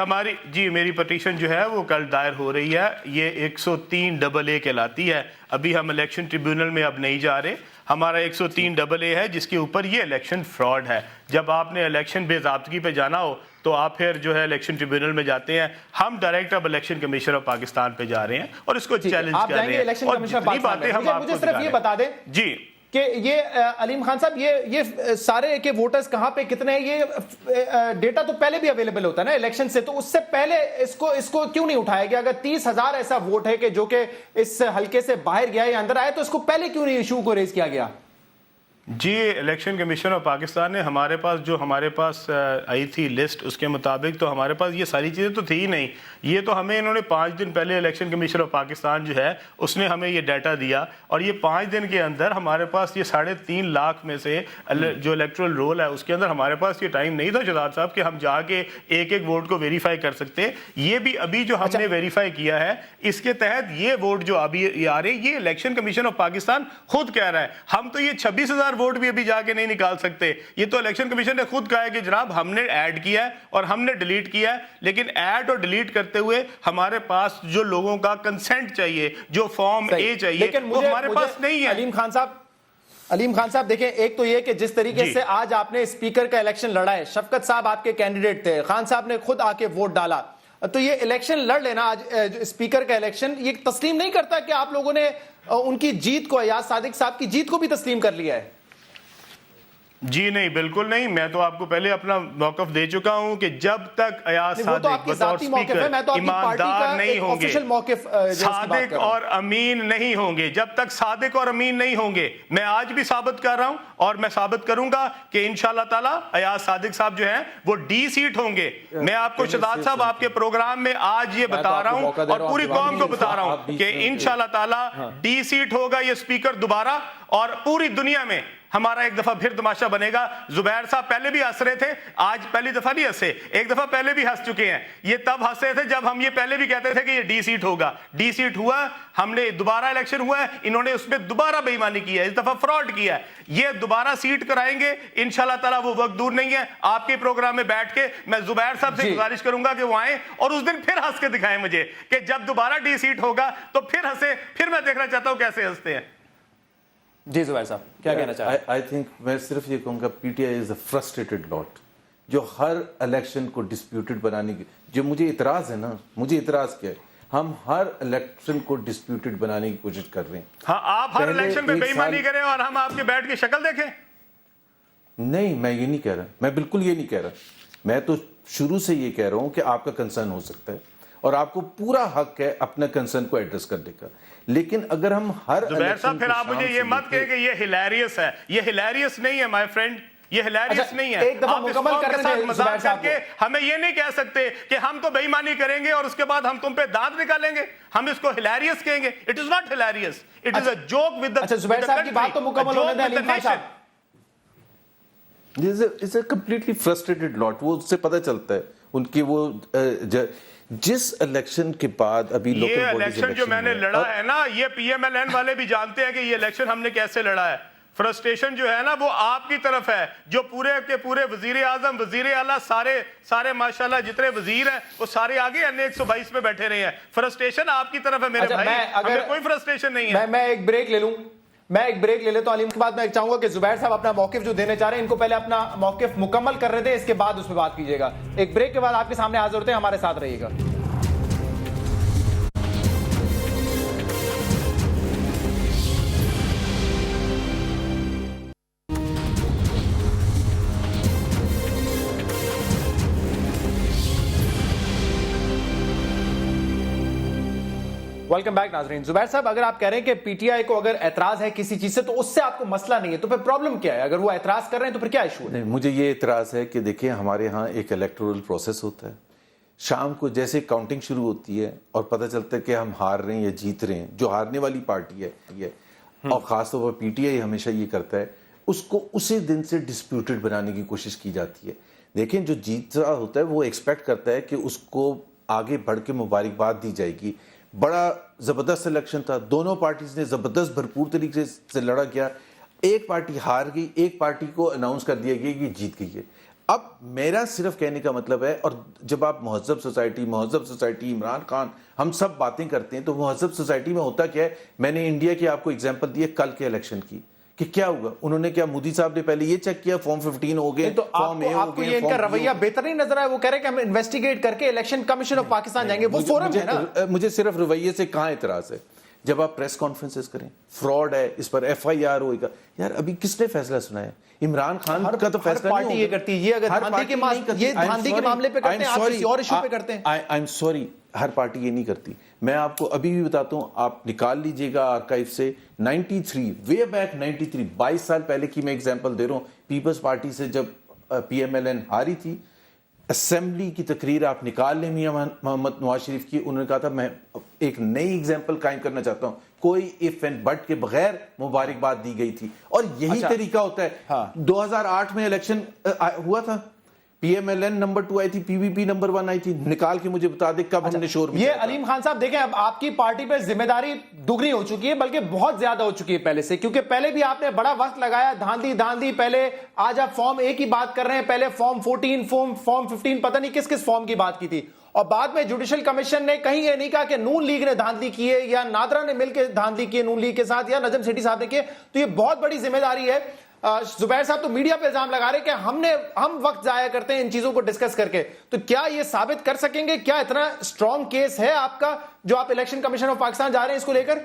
میری پٹیشن جو ہے وہ کل دائر ہو رہی ہے. یہ 103AA کہلاتی ہے. ابھی ہم الیکشن ٹریبیونل میں اب نہیں جا رہے. ہمارا 103AA ہے جس کے اوپر یہ الیکشن فراڈ ہے. جب آپ نے الیکشن بے ضابطگی پہ جانا ہو تو آپ پھر جو ہے الیکشن ٹریبیونل میں جاتے ہیں. ہم ڈائریکٹ اب الیکشن کمیشن آف پاکستان پہ جا رہے ہیں اور اس کو چیلنج کر رہے ہیں. اور جتنی باتیں ہم آپ کو صرف یہ بتا دیں جی کہ یہ علیم خان صاحب, یہ سارے کے ووٹرز کہاں پہ کتنے ہیں, یہ ڈیٹا تو پہلے بھی اویلیبل ہوتا ہے نا الیکشن سے, تو اس سے پہلے اس کو کیوں نہیں اٹھایا گیا؟ اگر 30,000 ایسا ووٹ ہے کہ جو کہ اس حلقے سے باہر گیا یا اندر آیا, تو اس کو پہلے کیوں نہیں ایشو کو ریز کیا گیا؟ جی الیکشن کمیشن آف پاکستان نے ہمارے پاس آئی تھی لسٹ, اس کے مطابق تو ہمارے پاس یہ ساری چیزیں تو تھی ہی نہیں. یہ تو ہمیں انہوں نے 5 دن پہلے الیکشن کمیشن آف پاکستان جو ہے اس نے ہمیں یہ ڈیٹا دیا, اور یہ 5 دن کے اندر ہمارے پاس یہ 3.5 لاکھ میں سے جو الیکٹرل رول ہے اس کے اندر ہمارے پاس یہ ٹائم نہیں تھا شہزاد صاحب کہ ہم جا کے ایک ووٹ کو ویریفائی کر سکتے. یہ بھی ابھی جو ہم نے ویریفائی کیا ہے اس کے تحت یہ ووٹ جو ابھی آ رہے, یہ الیکشن کمیشن آف پاکستان خود کہہ رہا ہے. ہم تو یہ 26,000 ووٹ بھی ابھی جا کے نہیں نکال سکتے. یہ تو الیکشن کمیشن نے خود کہا ہے کہ جناب ہم نے ایڈ کیا ہے اور ہم نے ڈیلیٹ کیا ہے, لیکن ایڈ اور ڈیلیٹ کرتے ہوئے ہمارے پاس جو لوگوں کا کنسنٹ چاہیے, جو فارم اے چاہیے, وہ ہمارے پاس نہیں ہے. علیم خان صاحب دیکھیں, ایک تو یہ کہ جس طریقے سے آج آپ نے اسپیکر کا الیکشن لڑا ہے, شفقت صاحب آپ کے کینڈیڈیٹ تھے, خان صاحب نے خود آ کے ووٹ ڈالا, تو یہ الیکشن لڑ لینا آج اسپیکر کا الیکشن, یہ تسلیم نہیں کرتا کہ آپ لوگوں نے ان کی جیت کو, ایاز صادق صاحب کی جیت کو بھی تسلیم کر لیا ہے؟ جی نہیں, بالکل نہیں. میں تو آپ کو پہلے اپنا موقف دے چکا ہوں کہ جب تک ایاز صادق بطور اسپیکر ایماندار نہیں ہوں گے, صادق اور امین نہیں ہوں گے, جب تک صادق اور امین نہیں ہوں گے, میں آج بھی ثابت کر رہا ہوں اور میں ثابت کروں گا کہ انشاءاللہ تعالی ایاز صادق صاحب جو ہیں وہ ڈی سیٹ ہوں گے. میں آپ کو شہزاد صاحب آپ کے پروگرام میں آج یہ بتا رہا ہوں اور پوری قوم کو بتا رہا ہوں کہ انشاءاللہ تعالی ڈی سیٹ ہوگا یہ اسپیکر دوبارہ, اور پوری دنیا میں ہمارا ایک دفعہ پھر تماشا بنے گا. زبیر صاحب پہلے بھی ہنس رہے تھے, آج پہلی دفعہ نہیں ہنسے, ایک دفعہ پہلے بھی ہنس چکے ہیں. یہ تب ہنس رہے تھے جب ہم یہ پہلے بھی کہتے تھے کہ یہ ڈی سیٹ ہوگا. ڈی سیٹ ہوا, ہم نے دوبارہ الیکشن ہوا ہے, انہوں نے اس میں دوبارہ بے ایمانی کی ہے, اس دفعہ فراڈ کیا ہے. یہ دوبارہ سیٹ کرائیں گے انشاءاللہ تعالی, وہ وقت دور نہیں ہے. آپ کے پروگرام میں بیٹھ کے میں زبیر صاحب سے گزارش کروں گا کہ وہ آئیں اور اس دن پھر ہنس کے دکھائیں مجھے کہ جب دوبارہ ڈی سیٹ ہوگا تو پھر ہنسے. پھر میں دیکھنا چاہتا ہوں کیسے ہنستے ہیں. جی زبیر صاحب کیا کہنا چاہتے ہیں؟ آئی تھنک میں صرف یہ کہوں گا P T I is a frustrated لاٹ جو ہر الیکشن کو ڈسپیوٹڈ بنانے کی, جو مجھے اعتراض ہے نا, مجھے اعتراض کیا ہے, ہم ہر الیکشن کو ڈسپیوٹڈ بنانے کی کوشش کر رہے ہیں. ہاں آپ ہر الیکشن پہ بے ایمانی کریں اور ہم آپ کے بیٹھ کے شکل دیکھیں. نہیں, میں یہ نہیں کہہ رہا, میں بالکل یہ نہیں کہہ رہا. میں تو شروع سے یہ کہہ رہا ہوں کہ آپ کا کنسرن ہو سکتا ہے اور آپ کو پورا حق ہے اپنا کنسرن کو ایڈریس کرنے کا, لیکن اگر ہم ہر زبیر صاحب پھر آپ مجھے یہ مت کہیں کہ یہ ہلیریس ہے. یہ ہلیریس نہیں ہے مائی فرینڈ, یہ ہلیریس نہیں ہے. آپ اس قوم کے ساتھ مذاق کر کے ہمیں یہ نہیں کہہ سکتے کہ ہم تو بے ایمانی کریں گے اور اس کے بعد ہم تم پہ دانت نکالیں گے, ہم اس کو ہلیریس کہیں گے. It is not hilarious, it is a joke with the. Zubair صاحب کی بات تو مکمل ہونے دیں علیم خان صاحب. It's a completely frustrated lot. وہ اس سے پتہ چلتا ہے ان کی وہ جس الیکشن کے بعد ابھی لوکل یہ الیکشن جو میں نے لڑا ہے نا, یہ پی ایم ایل این والے بھی جانتے ہیں کہ یہ الیکشن ہم نے کیسے لڑا ہے. فرسٹریشن جو ہے نا وہ آپ کی طرف ہے, جو پورے کے پورے وزیر اعظم, وزیر اعلیٰ, سارے ماشاءاللہ جتنے وزیر ہیں وہ سارے آگے N122 پہ بیٹھے رہے ہیں. فرسٹریشن آپ کی طرف ہے میرے بھائی, ہمیں کوئی فرسٹریشن نہیں ہے. میں ایک بریک لے لوں, میں ایک بریک لے لیتا ہوں. علیم کے بعد میں چاہوں گا کہ زبیر صاحب اپنا موقف جو دینے چاہ رہے ہیں ان کو پہلے اپنا موقف مکمل کرنے دیں, اس کے بعد اس پہ بات کیجیے گا. ایک بریک کے بعد آپ کے سامنے حاضر ہوتے ہیں, ہمارے ساتھ رہیے گا. ویلکم بیک ناظرین. زبیر صاحب, اگر آپ کہہ رہے ہیں کہ پی ٹی آئی کو اگر اعتراض ہے کسی چیز سے تو اس سے آپ کو مسئلہ نہیں ہے, تو پھر پرابلم کیا ہے؟ اگر وہ اعتراض کر رہے ہیں تو پھر کیا ایشو ہے؟ مجھے یہ اعتراض ہے کہ دیکھیں ہمارے ہاں ایک الیکٹورل پروسیس ہوتا ہے, شام کو جیسے کاؤنٹنگ شروع ہوتی ہے اور پتہ چلتا ہے کہ ہم ہار رہے ہیں یا جیت رہے ہیں, جو ہارنے والی پارٹی ہے اور خاص طور پر پی ٹی آئی ہمیشہ یہ کرتا ہے, اس کو اسی دن سے ڈسپیوٹڈ بنانے کی کوشش کی جاتی ہے. دیکھیں جو جیت رہا ہوتا ہے وہ ایکسپیکٹ کرتا ہے کہ اس کو آگے بڑھ کے مبارکباد دی جائے گی. بڑا زبردست الیکشن تھا, دونوں پارٹیز نے زبردست بھرپور طریقے سے لڑا کیا. ایک پارٹی ہار گئی, ایک پارٹی کو اناؤنس کر دیا گیا کہ جیت گئی ہے. اب میرا صرف کہنے کا مطلب ہے, اور جب آپ مہذب سوسائٹی عمران خان ہم سب باتیں کرتے ہیں تو مہذب سوسائٹی میں ہوتا کیا ہے؟ میں نے انڈیا کی آپ کو اگزامپل دی ہے کل کے الیکشن کی, کہ کیا ہوگا. انہوں نے کیا, مودی صاحب نے پہلے یہ چیک کیا فارم 15 ہو گئے, تو آپ کو یہ ان کا رویہ بہتر نہیں نظر آیا؟ وہ کہہ رہے ہیں کہ ہم انویسٹیگیٹ کر کے الیکشن کمیشن آف پاکستان جائیں گے, وہ فورم ہے نا. مجھے صرف رویے سے کہاں اعتراض ہے؟ جب آپ پریس کانفرنسز کریں, فراڈ ہے, اس پر ایف آئی آر ہوئے گا, یار ابھی کس نے فیصلہ سنا ہے؟ عمران خان کا تو فیصلہ نہیں ہوگا. یہ کرتی ہے, یہ اگر دھاندلی کے معاملے پہ کرتے ہیں, آپ کسی اور ایشو پہ کرتے ہیں. I am sorry, Hare party یہ نہیں کرتی. میں آپ کو ابھی بھی بتاتا ہوں, آپ نکال لیجئے گا آرکائیو سے 93 وے بیک 93 22 سال پہلے کی میں ایگزامپل دے رہا ہوں. پیپلز پارٹی سے جب پی ایم ایل این ہاری تھی, اسمبلی کی تقریر آپ نکال لیں میاں محمد نواز شریف کی, انہوں نے کہا تھا میں ایک نئی ایگزامپل قائم کرنا چاہتا ہوں, کوئی اف اینڈ بٹ کے بغیر مبارکباد دی گئی تھی. اور یہی طریقہ ہوتا ہے. 2008 میں الیکشن ہوا تھا, P M L N number 2 آئی تھی, پی وی پی نمبر 1 آئی تھی. نکال کے مجھے بتا دے کب ہم نے شور میں. یہ علیم خان صاحب دیکھیں, اب آپ کی پارٹی پہ ذمہ داری دگنی ہو چکی ہے, بلکہ بہت زیادہ ہو چکی ہے پہلے سے, کیونکہ پہلے بھی آپ نے بڑا وقت لگایا, دھاندلی. پہلے آج آپ فارم 1 کی بات کر رہے ہیں, پہلے فارم 14 فارم 15 پتہ نہیں کس فارم کی بات کی تھی, اور بعد میں جوڈیشل کمیشن نے کہیں یہ نہیں کہا کہ نون لیگ نے دھاندلی کی ہے یا نادرا نے مل کے دھاندلی کی ہے نون لیگ کے ساتھ یا نجم سیٹھی صاحب نے کی. تو یہ بہت بڑی ذمہ داری ہے. زبیر صاحب تو میڈیا پہ الزام لگا رہے کہ ہم وقت ضائع کرتے ہیں ان چیزوں کو ڈسکس کر کے. تو کیا یہ ثابت کر سکیں گے, کیا اتنا اسٹرانگ کیس ہے آپ کا جو آپ الیکشن کمیشن آف پاکستان جا رہے ہیں اس کو لے کر؟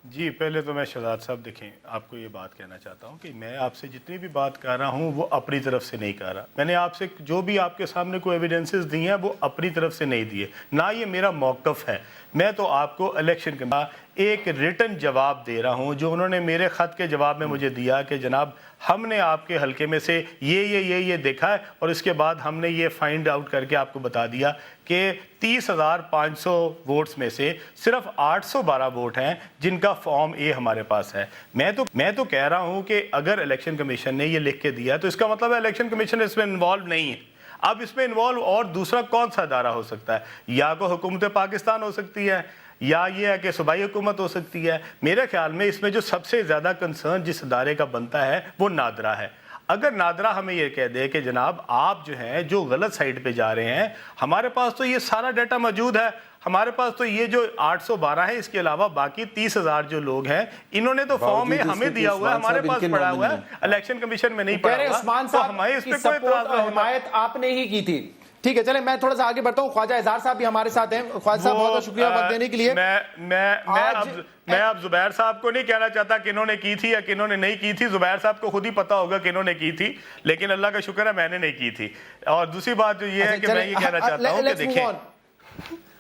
جی پہلے تو میں شہزاد صاحب دیکھیں, آپ کو یہ بات کہنا چاہتا ہوں کہ میں آپ سے جتنی بھی بات کر رہا ہوں وہ اپنی طرف سے نہیں کر رہا. میں نے آپ سے جو بھی آپ کے سامنے کوئی ایویڈنسز دی ہیں وہ اپنی طرف سے نہیں دیے, نہ یہ میرا موقف ہے. میں تو آپ کو الیکشن کا ایک ریٹن جواب دے رہا ہوں جو انہوں نے میرے خط کے جواب میں مجھے دیا کہ جناب ہم نے آپ کے حلقے میں سے یہ دیکھا ہے, اور اس کے بعد ہم نے یہ فائنڈ آؤٹ کر کے آپ کو بتا دیا کہ 30,500 ووٹس میں سے صرف 812 ووٹ ہیں جن کا فارم اے ہمارے پاس ہے. میں تو کہہ رہا ہوں کہ اگر الیکشن کمیشن نے یہ لکھ کے دیا تو اس کا مطلب ہے الیکشن کمیشن اس میں انوالو نہیں ہے. اب اس میں انوالو اور دوسرا کون سا ادارہ ہو سکتا ہے؟ یا کو حکومت پاکستان ہو سکتی ہے, یا یہ ہے کہ صوبائی حکومت ہو سکتی ہے. میرے خیال میں اس میں جو سب سے زیادہ کنسرن جس ادارے کا بنتا ہے وہ نادرا ہے. اگر نادرا ہمیں یہ کہہ دے کہ جناب آپ جو ہیں جو غلط سائٹ پہ جا رہے ہیں, ہمارے پاس تو یہ سارا ڈیٹا موجود ہے, ہمارے پاس تو یہ جو 812 ہے, اس کے علاوہ باقی 30,000 جو لوگ ہیں انہوں نے تو فارم میں ہمیں دیا ہوا ہے, ہمارے پاس پڑا ہوا ہے, الیکشن کمیشن میں نہیں پڑا ہوا. عثمان صاحب کی سپورٹ اور حمایت آپ نے ہی کی تھی. ٹھیک ہے, چلیں میں تھوڑا سا آگے بڑھتا ہوں. خواجہ اظہار صاحب بھی ہمارے ساتھ ہیں. خواجہ صاحب بہت شکریہ وقت دینے کے لیے. میں اب زبیر صاحب کو نہیں کہنا چاہتا کہ انہوں نے کی تھی یا کہ انہوں نے نہیں کی تھی, زبیر صاحب کو خود ہی پتا ہوگا کہ انہوں نے کی تھی, لیکن اللہ کا شکر ہے میں نے نہیں کی تھی. اور دوسری بات جو یہ ہے کہ میں یہ کہنا چاہتا ہوں کہ دیکھیں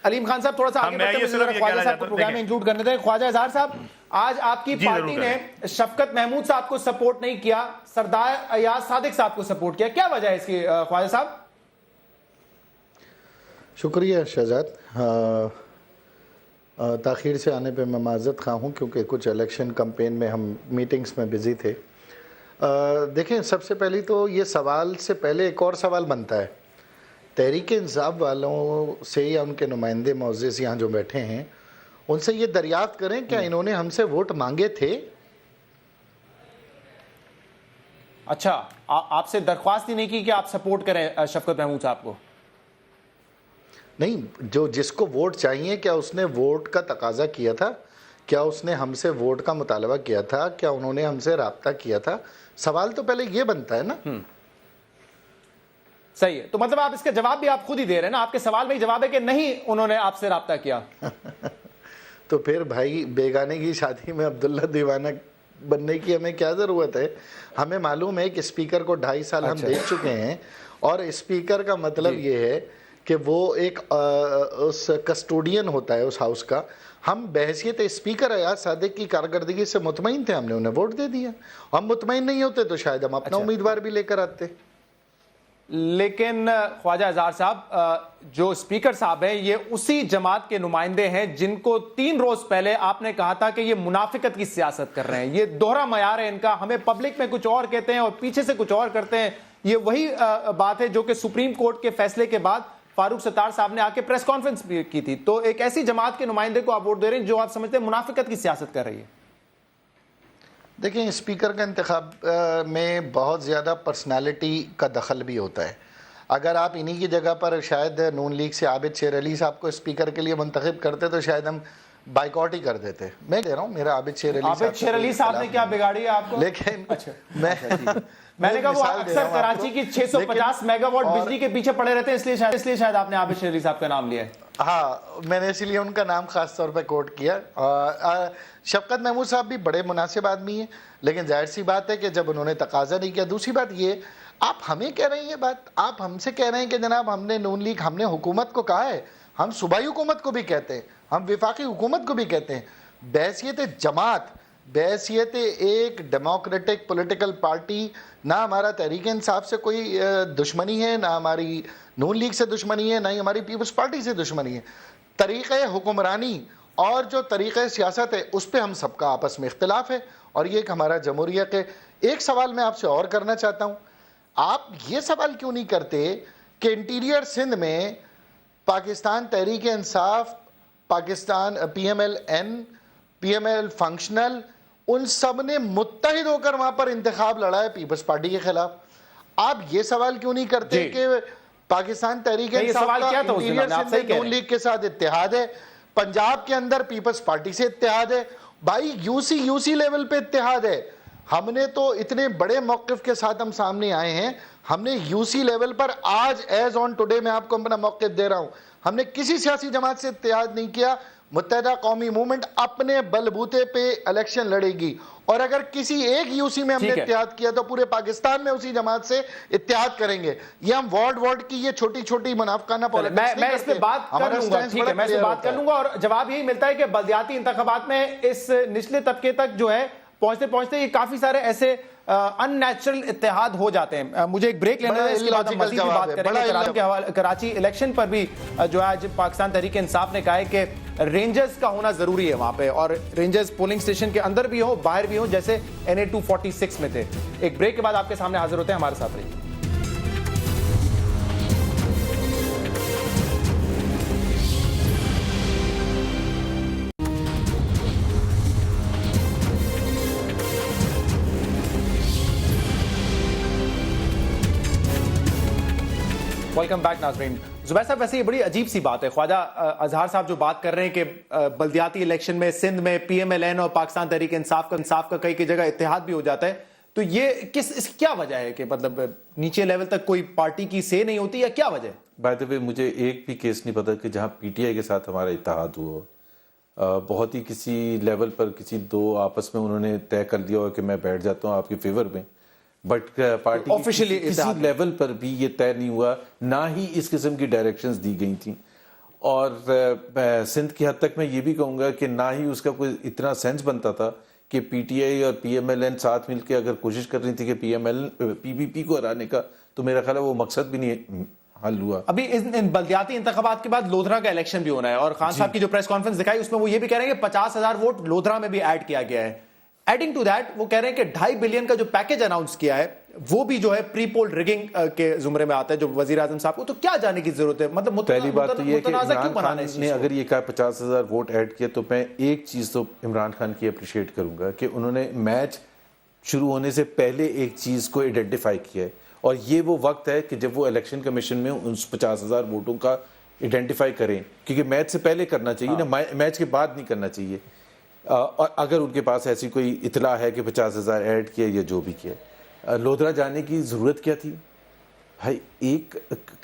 علیم خان صاحب تھوڑا سا آگے بڑھتے ہیں, خواجہ صاحب کو پروگرام میں انکلوڈ کرنے دیں. خواجہ اظہار صاحب, آج آپ کی پارٹی نے شفقت محمود صاحب کو سپورٹ نہیں کیا, سردار ایاز صادق صاحب کو سپورٹ کیا, کیا وجہ ہے اس کی خواجہ صاحب؟ شکریہ شہزاد. تاخیر سے آنے پہ میں معذرت خواہ ہوں کیونکہ کچھ الیکشن کمپین میں ہم میٹنگز میں بزی تھے. دیکھیں, سب سے پہلی تو یہ سوال سے پہلے ایک اور سوال بنتا ہے. تحریک انصاف والوں سے یا ان کے نمائندے معزز یہاں جو بیٹھے ہیں ان سے یہ دریافت کریں کیا انہوں نے ہم سے ووٹ مانگے تھے اچھا آپ سے درخواست ہی نہیں کی کہ آپ سپورٹ کریں شفقت محمود صاحب کو؟ نہیں، جو جس کو ووٹ چاہیے کیا اس نے ووٹ کا تقاضا کیا تھا؟ کیا اس نے ہم سے ووٹ کا مطالبہ کیا تھا؟ کیا انہوں نے ہم سے رابطہ کیا تھا؟ سوال تو پہلے یہ بنتا ہے نا. صحیح ہے، تو مطلب آپ اس کا جواب بھی آپ خود ہی دے رہے ہیں نا، آپ کے سوال میں ہی جواب ہے کہ نہیں انہوں نے آپ سے رابطہ کیا. تو پھر بھائی بیگانے کی شادی میں عبداللہ دیوانہ بننے کی ہمیں کیا ضرورت ہے؟ ہمیں معلوم ہے کہ اسپیکر کو 2.5 سال ہم دیکھ چکے ہیں، اور اسپیکر کا مطلب یہ ہے کہ وہ ایک اس کسٹوڈین ہوتا ہے اس ہاؤس کا. ہم بحیثیت اسپیکر ایاز صادق کی کارکردگی سے مطمئن تھے، ہم نے انہیں ووٹ دے دیا. ہم مطمئن نہیں ہوتے تو شاید ہم اپنا امیدوار بھی لے کر آتے. لیکن خواجہ اظہار صاحب، جو اسپیکر صاحب ہیں یہ اسی جماعت کے نمائندے ہیں جن کو 3 روز پہلے آپ نے کہا تھا کہ یہ منافقت کی سیاست کر رہے ہیں. یہ دوہرا معیار ہے ان کا، ہمیں پبلک میں کچھ اور کہتے ہیں اور پیچھے سے کچھ اور کرتے ہیں. یہ وہی بات ہے جو کہ سپریم کورٹ کے فیصلے کے بعد فاروق ستار صاحب نے آ کے پریس کانفرنس بھی کی تھی. تو ایک ایسی جماعت کے نمائندے کو آپ ووٹ دے رہے ہیں جو آپ سمجھتے ہیں منافقت کی سیاست کر رہی ہے. دیکھیں، اسپیکر کا انتخاب میں بہت زیادہ پرسنالٹی کا دخل بھی ہوتا ہے. اگر آپ انہی کی جگہ پر شاید نون لیگ سے عابد شیر علی صاحب کو اسپیکر کے لیے منتخب کرتے تو شاید ہم بائیکاٹ ہی کر دیتے. میں کہہ رہا ہوں میرا عابد شیر علی صاحب نے کیا بگاڑی ہے آپ کو؟ لیکن میں نے کہا وہ اکثر کراچی کی 650 میگا واٹ بجلی کے پیچھے پڑے رہتے ہیں، اس لیے شاید آپ نے عابد شیر علی صاحب کا نام لیا ہے. ہاں، میں نے اسی لیے ان کا نام خاص طور پہ کوٹ کیا. شفقت محمود صاحب بھی بڑے مناسب آدمی ہیں، لیکن ظاہر سی بات ہے کہ جب انہوں نے تقاضا نہیں کیا. دوسری بات یہ، آپ ہمیں کہہ رہے ہیں یہ بات، آپ ہم سے کہہ رہے ہیں کہ جناب ہم نے نون لیگ، ہم نے حکومت کو کہا ہے، ہم صوبائی حکومت کو بھی کہتے ہیں، ہم وفاقی حکومت کو بھی کہتے ہیں، بحیثیت جماعت، بحیثیت ایک ڈیموکریٹک پولیٹیکل پارٹی، نہ ہمارا تحریک انصاف سے کوئی دشمنی ہے، نہ ہماری نون لیگ سے دشمنی ہے، نہ ہی ہماری پیپلز پارٹی سے دشمنی ہے. طریقہ حکمرانی اور جو طریقہ سیاست ہے اس پہ ہم سب کا آپس میں اختلاف ہے، اور یہ ایک ہمارا جمہوریہ کے. ایک سوال میں آپ سے اور کرنا چاہتا ہوں، آپ یہ سوال کیوں نہیں کرتے کہ انٹیریئر سندھ میں Pakistan Tehreek Insaf, Pakistan P M L N, P M L functional, ان سب نے متحد ہو کر وہاں پر انتخاب لڑا ہے پیپلز پارٹی کے خلاف. آپ یہ سوال کیوں نہیں کرتے کہ پاکستان تحریک انصاف کا انٹیریئر سندھ میں نون لیگ کے ساتھ اتحاد ہے، پنجاب کے اندر پیپلز پارٹی سے اتحاد ہے، بھائی یو سی لیول پہ اتحاد ہے. ہم نے تو اتنے بڑے موقف کے ساتھ ہم سامنے آئے ہیں، ہم نے یو سی لیول پر آج ایز آن ٹوڈے میں آپ کو اپنا موقف دے رہا ہوں، ہم نے کسی سیاسی جماعت سے اتحاد نہیں کیا. متحدہ قومی موومنٹ اپنے بلبوتے پہ الیکشن لڑے گی، اور اگر کسی ایک یو سی میں ہم نے اتحاد کیا تو پورے پاکستان میں اسی جماعت سے اتحاد کریں گے. یہ ہم وارڈ کی یہ چھوٹی چھوٹی منافقانہ پالیٹکس میں اس پہ بات کر لوں گا، ٹھیک ہے، میں اس پہ بات کر لوں گا. اور جواب یہی ملتا ہے کہ بلدیاتی انتخابات میں اس نچلے طبقے تک جو ہے پہنچتے یہ کافی سارے ایسے ان نیچرل اتحاد ہو جاتے ہیں. مجھے ایک بریک لینا ہے، اس کے بعد ہم مزید بھی بات کریں گے. کراچی الیکشن پر بھی جو ہے آج پاکستان تحریک انصاف نے کہا ہے کہ رینجرز کا ہونا ضروری ہے وہاں پہ، اور رینجرز پولنگ سٹیشن کے اندر بھی ہوں باہر بھی ہوں، جیسے NA 246 میں تھے. ایک بریک کے بعد آپ کے سامنے حاضر ہوتے ہیں، ہمارے ساتھ رہیے. ویلکم بیک ناظرین. زبیر صاحب، ویسے یہ بڑی عجیب سی بات ہے، خواجہ اظہار صاحب جو بات کر رہے ہیں کہ بلدیاتی الیکشن میں سندھ میں پی ایم ایل این اور پاکستان تحریک انصاف کا کئی جگہ اتحاد بھی ہو جاتا ہے، تو یہ اس کیا وجہ ہے کہ مطلب نیچے لیول تک کوئی پارٹی کی سے نہیں ہوتی، یا کیا وجہ ہے؟ بائی دی وے مجھے ایک بھی کیس نہیں پتا کہ جہاں پی ٹی آئی کے ساتھ ہمارا اتحاد ہوا. بہت ہی کسی لیول پر کسی دو آپس میں انہوں نے طے کر دیا ہو کہ میں بیٹھ جاتا ہوں آپ کے فیور میں، بٹ پارٹی کسی لیول پر بھی یہ طے نہیں ہوا، نہ ہی اس قسم کی ڈائریکشنز دی گئی تھیں. اور سندھ کی حد تک میں یہ بھی کہوں گا کہ نہ ہی اس کا کوئی اتنا سینس بنتا تھا کہ پی ٹی آئی اور پی ایم ایل این ساتھ مل کے اگر کوشش کر رہی تھی کہ پی بی پی کو ہرانے کا، تو میرا خیال ہے وہ مقصد بھی نہیں حل ہوا. ابھی ان بلدیاتی انتخابات کے بعد لودھرا کا الیکشن بھی ہونا ہے، اور خان صاحب کی جو پریس کانفرنس دکھائی اس میں وہ یہ بھی کہہ رہے ہیں کہ 50,000 ووٹ لودھرا میں بھی ایڈ کیا گیا ہے. ایڈنگ ٹو دیٹ وہ کہہ رہے ہیں کہ 2.5 بلین کا جو پیکج اناؤنس کیا ہے وہ بھی جو ہے پری پول ریگنگ کے زمرے میں آتا ہے جو وزیر اعظم صاحب کو. تو کیا جانے کی ضرورت ہے؟ مطلب پہلی بات تو یہ کہ عمران خان نے اگر یہ کہا 50,000 ووٹ ایڈ کیا، تو میں ایک چیز تو عمران خان کی اپریشیٹ کروں گا کہ انہوں نے میچ شروع ہونے سے پہلے ایک چیز کو آئیڈینٹیفائی کیا ہے، اور یہ وہ وقت ہے کہ جب وہ الیکشن کمیشن میں ان 50,000 ووٹوں کا آئیڈینٹیفائی کریں، کیونکہ میچ سے پہلے کرنا چاہیے نا، میچ کے بعد نہیں کرنا چاہیے، اور اگر ان کے پاس ایسی کوئی اطلاع ہے کہ 50,000 ایڈ کیا یا جو بھی کیا۔ لودھرا جانے کی ضرورت کیا تھی؟ بھائی ایک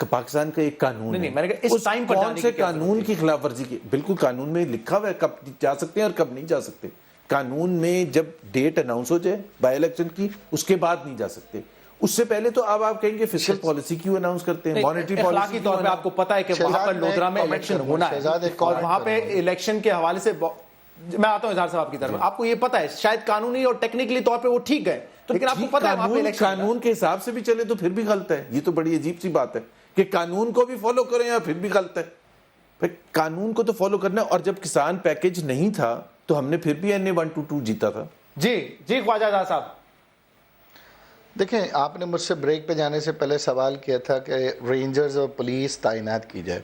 پاکستان کا ایک قانون ہے، میں نے کہا اس ٹائم پر کون جانے سے کی کیا قانون کی خلاف ورزی کی؟ بالکل قانون میں لکھا ہوا ہے کب جا سکتے ہیں اور کب نہیں جا سکتے۔ قانون میں جب ڈیٹ اناؤنس ہو جائے بائی الیکشن کی، اس کے بعد نہیں جا سکتے۔ اس سے پہلے تو اب آپ کہیں گے فسکل پالیسی کیوں اناؤنس کرتے ہیں، مانیٹری پالیسی اخلاقی طور پہ آپ کو پتا ہے کہ وہاں پر لودھرا میں الیکشن ہونا ہے، اور وہاں پہ الیکشن کے حوالے سے میں آتا ہوں اظہار صاحب کی طرف، آپ کو یہ پتا ہے شاید قانونی اور ٹیکنیکلی طور پہ وہ ٹھیک گئے، لیکن آپ کو پتا ہے وہاں پہ الیکشن قانون کے حساب سے بھی چلے تو پھر بھی غلط ہے۔ یہ تو بڑی عجیب سی بات ہے کہ قانون کو بھی فالو کریں یا پھر بھی غلط ہے۔ پھر قانون کو تو فالو کرنا ہے، اور جب کسان پیکج نہیں تھا تو ہم نے پھر بھی NA-122 جیتا تھا۔ جی خواجہ اظہار صاحب، دیکھیں آپ نے مجھ سے بریک پہ جانے سے پہلے سوال کیا تھا کہ رینجرز اور پولیس تعینات کی جائے،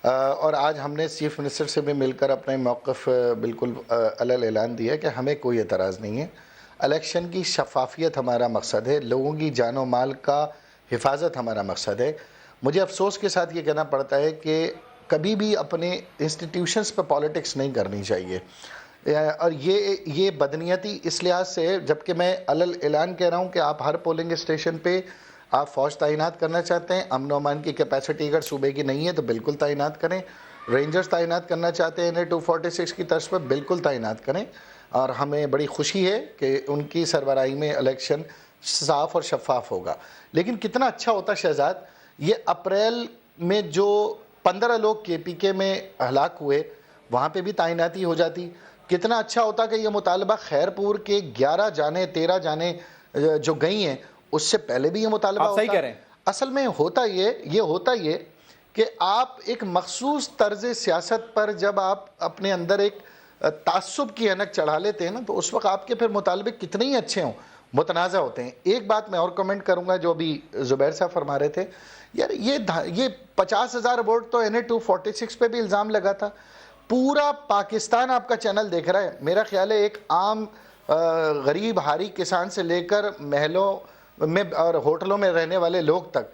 اور آج ہم نے چیف منسٹر سے بھی مل کر اپنے موقف بالکل علل اعلان دیا کہ ہمیں کوئی اعتراض نہیں ہے۔ الیکشن کی شفافیت ہمارا مقصد ہے، لوگوں کی جان و مال کا حفاظت ہمارا مقصد ہے۔ مجھے افسوس کے ساتھ یہ کہنا پڑتا ہے کہ کبھی بھی اپنے انسٹیٹیوشنز پہ پالیٹکس نہیں کرنی چاہیے، اور یہ بدنیتی اس لحاظ سے، جبکہ میں علل اعلان کہہ رہا ہوں کہ آپ ہر پولنگ اسٹیشن پہ آپ فوج تعینات کرنا چاہتے ہیں، امن و امان کی کیپیسٹی اگر صوبے کی نہیں ہے تو بالکل تعینات کریں، رینجرز تعینات کرنا چاہتے ہیں NA-246 کی طرز پر بالکل تعینات کریں، اور ہمیں بڑی خوشی ہے کہ ان کی سربراہی میں الیکشن صاف اور شفاف ہوگا۔ لیکن کتنا اچھا ہوتا شہزاد، یہ اپریل میں جو 15 لوگ KPK میں ہلاک ہوئے وہاں پہ بھی تعیناتی ہو جاتی، کتنا اچھا ہوتا کہ یہ مطالبہ خیرپور کے 11 جانیں 13 جانیں جو گئی ہیں اس سے پہلے بھی یہ مطالبہ آپ صحیح ہوتا۔ کہہ رہے ہیں۔ اصل میں ہوتا یہ کہ آپ ایک مخصوص طرز سیاست پر جب آپ اپنے اندر ایک تعصب کی اینک چڑھا لیتے ہیں نا، تو اس وقت آپ کے پھر مطالبے کتنے ہی اچھے ہوں متنازع ہوتے ہیں۔ ایک بات میں اور کمنٹ کروں گا جو ابھی زبیر صاحب فرما رہے تھے، یار یہ 50,000 ووٹ تو NA-246 پہ بھی الزام لگا تھا۔ پورا پاکستان آپ کا چینل دیکھ رہا ہے، میرا خیال ہے ایک عام غریب ہاری کسان سے لے کر محلوں میں اور ہوٹلوں میں رہنے والے لوگ تک،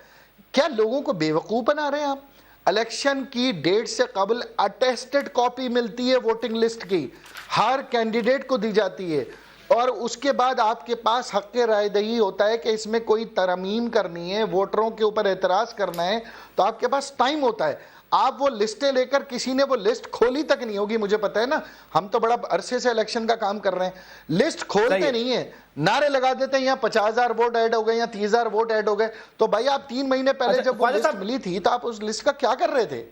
کیا لوگوں کو بیوقوف بنا رہے ہیں آپ؟ الیکشن کی ڈیٹ سے قبل اٹیسٹڈ کاپی ملتی ہے ووٹنگ لسٹ کی، ہر کینڈیڈیٹ کو دی جاتی ہے، اور اس کے بعد آپ کے پاس حق رائے دہی ہوتا ہے کہ اس میں کوئی ترمیم کرنی ہے، ووٹروں کے اوپر اعتراض کرنا ہے، تو آپ کے پاس ٹائم ہوتا ہے۔ آپ وہ لسٹیں لے کر، کسی نے وہ لسٹ کھولی تک نہیں ہوگی، مجھے پتہ ہے نا، ہم تو بڑا عرصے سے الیکشن کا کام کر رہے ہیں، لسٹ کھولتے نہیں ہیں، نعرے لگا دیتے ہیں یہاں 50,000 ووٹ ایڈ ہو گئے یا 30,000 ووٹ ایڈ ہو گئے۔ تو بھائی آپ 3 مہینے پہلے جب وہ لسٹ ملی تھی تو آپ اس لسٹ کا کیا کر رہے تھے؟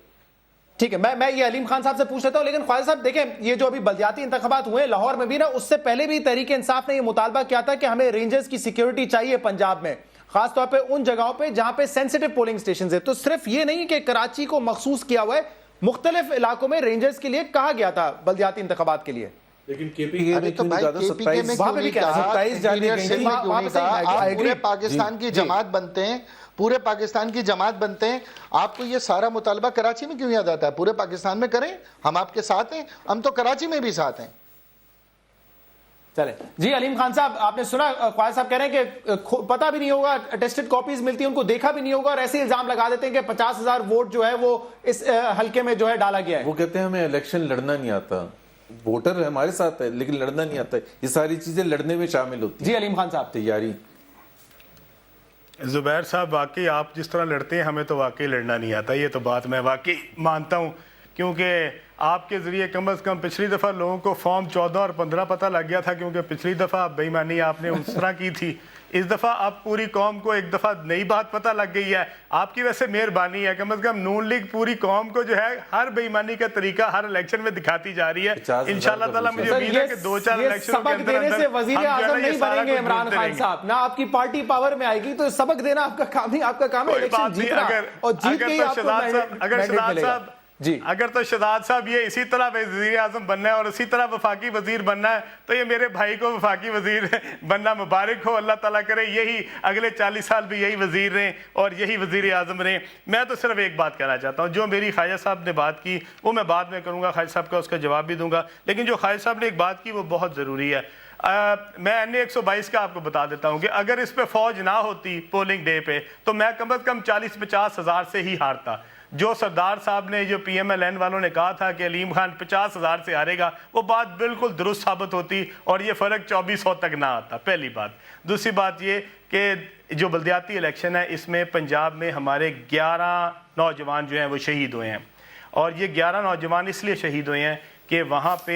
ٹھیک ہے، میں یہ علیم خان صاحب سے پوچھ لیتا ہوں، لیکن خواجہ صاحب دیکھیں یہ جو ابھی بلدیاتی انتخابات ہوئے لاہور میں بھی نا، اس سے پہلے بھی تحریک انصاف نے یہ مطالبہ کیا تھا کہ ہمیں رینجرز کی سیکیورٹی چاہیے پنجاب میں، خاص طور پہ ان جگہوں پہ جہاں پہ سینسیٹیو پولنگ سٹیشنز ہیں۔ تو صرف یہ نہیں کہ کراچی کو مخصوص کیا ہوا ہے، مختلف علاقوں میں رینجرز کے لیے کہا گیا تھا بلدیاتی انتخابات کے لیے۔ لیکن KPK میں کیوں نہیں زیادہ 27 وہاں پہ بھی کیا 27 جانے گئی، آپ پورے پاکستان کی جماعت بنتے ہیں، پورے پاکستان کی جماعت بنتے ہیں، آپ کو یہ سارا مطالبہ کراچی میں کیوں یاد آتا ہے؟ پورے پاکستان میں کریں، ہم آپ کے ساتھ ہیں، ہم تو کراچی میں بھی ساتھ ہیں۔ چلے جی علیم خان صاحب، آپ نے سنا خواجہ صاحب کہہ رہے ہیں کہ پتہ بھی نہیں ہوگا، اٹیسٹڈ کاپیز ملتی ہیں ان کو دیکھا بھی نہیں ہوگا، اور ایسے الزام لگا دیتے ہیں کہ 50,000 ووٹ جو ہے وہ اس حلقے میں جو ہے ڈالا گیا ہے۔ وہ کہتے ہیں ہمیں الیکشن لڑنا نہیں آتا، ووٹر ہمارے ساتھ ہے لیکن لڑنا نہیں آتا ہے، یہ ساری چیزیں لڑنے میں شامل ہوتی ہیں۔ جی علیم خان صاحب، تیاری زبیر صاحب، واقعی آپ جس طرح لڑتے ہیں ہمیں تو واقعی لڑنا نہیں آتا، یہ تو بات میں واقعی مانتا ہوں، کیونکہ آپ کے ذریعے کم از کم پچھلی دفعہ لوگوں کو فارم 14 اور 15 پتہ لگ گیا تھا، کیونکہ پچھلی دفعہ بے ایمانی آپ نے اس طرح کی تھی، اس دفعہ اب پوری قوم کو ایک دفعہ نئی بات پتہ لگ گئی ہے۔ آپ کی ویسے مہربانی ہے، کم از کم نون لیگ پوری قوم کو جو ہے ہر بے ایمانی کا طریقہ ہر الیکشن میں دکھاتی جا رہی ہے۔ انشاءاللہ تعالیٰ مجھے امید ہے کہ 2-4 الیکشنوں کے اندر سبق دینے سے وزیر اعظم نہیں بنیں گے عمران خان صاحب، نہ آپ کی پارٹی پاور میں آئے گی، تو سبق دینا آپ کا کام نہیں، آپ کا کام ہے الیکشن جیتنا، اور جیت کے ہی آپ کو مینڈیٹ ملے گا۔ جی اگر تو شہزاد صاحب یہ اسی طرح وزیر اعظم بننا ہے اور اسی طرح وفاقی وزیر بننا ہے تو یہ میرے بھائی کو وفاقی وزیر بننا مبارک ہو، اللہ تعالیٰ کرے یہی اگلے 40 سال بھی یہی وزیر رہیں اور یہی وزیر اعظم رہیں۔ میں تو صرف ایک بات کہنا چاہتا ہوں، جو میری خواجہ صاحب نے بات کی وہ میں بعد میں کروں گا، خواجہ صاحب کا اس کا جواب بھی دوں گا، لیکن جو خواجہ صاحب نے ایک بات کی وہ بہت ضروری ہے۔ میں NA-122 کا آپ کو بتا دیتا ہوں کہ اگر اس پہ فوج نہ ہوتی پولنگ ڈے پہ تو میں کم از کم 40-50 ہزار سے ہی ہارتا. جو سردار صاحب نے جو PMLN والوں نے کہا تھا کہ علیم خان 50 ہزار سے ہارے گا وہ بات بالکل درست ثابت ہوتی اور یہ فرق 2400 تک نہ آتا. پہلی بات. دوسری بات یہ کہ جو بلدیاتی الیکشن ہے اس میں پنجاب میں ہمارے 11 نوجوان جو ہیں وہ شہید ہوئے ہیں اور یہ 11 نوجوان اس لیے شہید ہوئے ہیں کہ وہاں پہ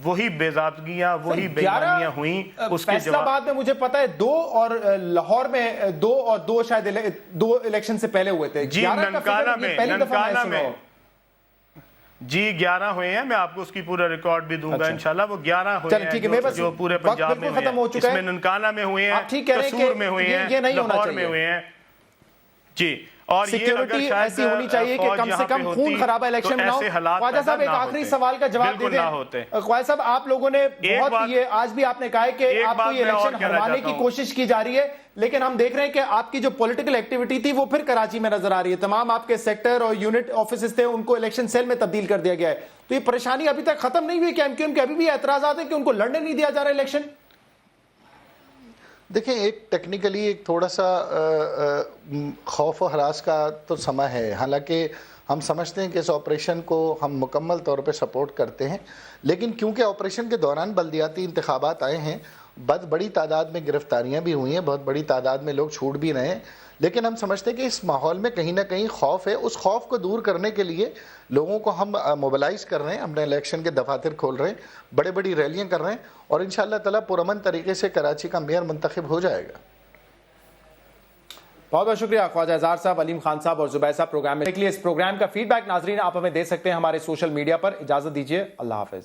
وہی بے ضابطگیاں وہی بے ایمانیاں ہوئیں. اس کے فیصلہ آباد میں مجھے پتا ہے 2 اور لاہور میں 2 اور 2 شاید 2 الیکشن سے پہلے ہوئے تھے. جی ننکانہ میں جی 11 ہوئے ہیں. میں آپ کو اس کی پورا ریکارڈ بھی دوں گا انشاءاللہ. وہ 11 ہوئے ہیں جو پورے پنجاب میں ہوئے ہیں. اس میں ننکانہ میں ہوئے ہیں, قصور میں ہوئے ہیں, لاہور میں ہوئے ہیں. جی اور سیکیورٹی ایسی ہونی چاہیے کہ کم سے کم خون خرابہ الیکشن نہ ہو. خواجہ صاحب ایک آخری سوال کا جواب دے دیں. خواجہ صاحب آپ لوگوں نے بہت یہ آج بھی آپ نے کہا ہے کہ آپ کو یہ الیکشن ہروانے کی کوشش کی جا رہی ہے لیکن ہم دیکھ رہے ہیں کہ آپ کی جو پولیٹیکل ایکٹیویٹی تھی وہ پھر کراچی میں نظر آ رہی ہے. تمام آپ کے سیکٹر اور یونٹ آفیسز تھے ان کو الیکشن سیل میں تبدیل کر دیا گیا ہے. تو یہ پریشانی ابھی تک ختم نہیں ہوئی کہ MQM کے ابھی بھی اعتراضات ہیں کہ ان کو لڑنے نہیں دیا جا رہا الیکشن؟ دیکھیں ایک ٹیکنیکلی ایک تھوڑا سا خوف و ہراس کا تو سمہ ہے. حالانکہ ہم سمجھتے ہیں کہ اس آپریشن کو ہم مکمل طور پہ سپورٹ کرتے ہیں لیکن کیونکہ آپریشن کے دوران بلدیاتی انتخابات آئے ہیں بڑی تعداد میں گرفتاریاں بھی ہوئی ہیں, بہت بڑی تعداد میں لوگ چھوٹ بھی رہے ہیں لیکن ہم سمجھتے ہیں کہ اس ماحول میں کہیں نہ کہیں خوف ہے. اس خوف کو دور کرنے کے لیے لوگوں کو ہم موبلائز کر رہے ہیں, اپنے الیکشن کے دفاتر کھول رہے ہیں, بڑی ریلیاں کر رہے ہیں اور انشاءاللہ تعالیٰ پرامن طریقے سے کراچی کا میئر منتخب ہو جائے گا. بہت بہت شکریہ خواجہ اظہار صاحب, علیم خان صاحب اور زبیر صاحب پروگرام میں. اس پروگرام کا فیڈ بیک ناظرین آپ ہمیں دے سکتے ہیں ہمارے سوشل میڈیا پر. اجازت دیجیے, اللہ حافظ.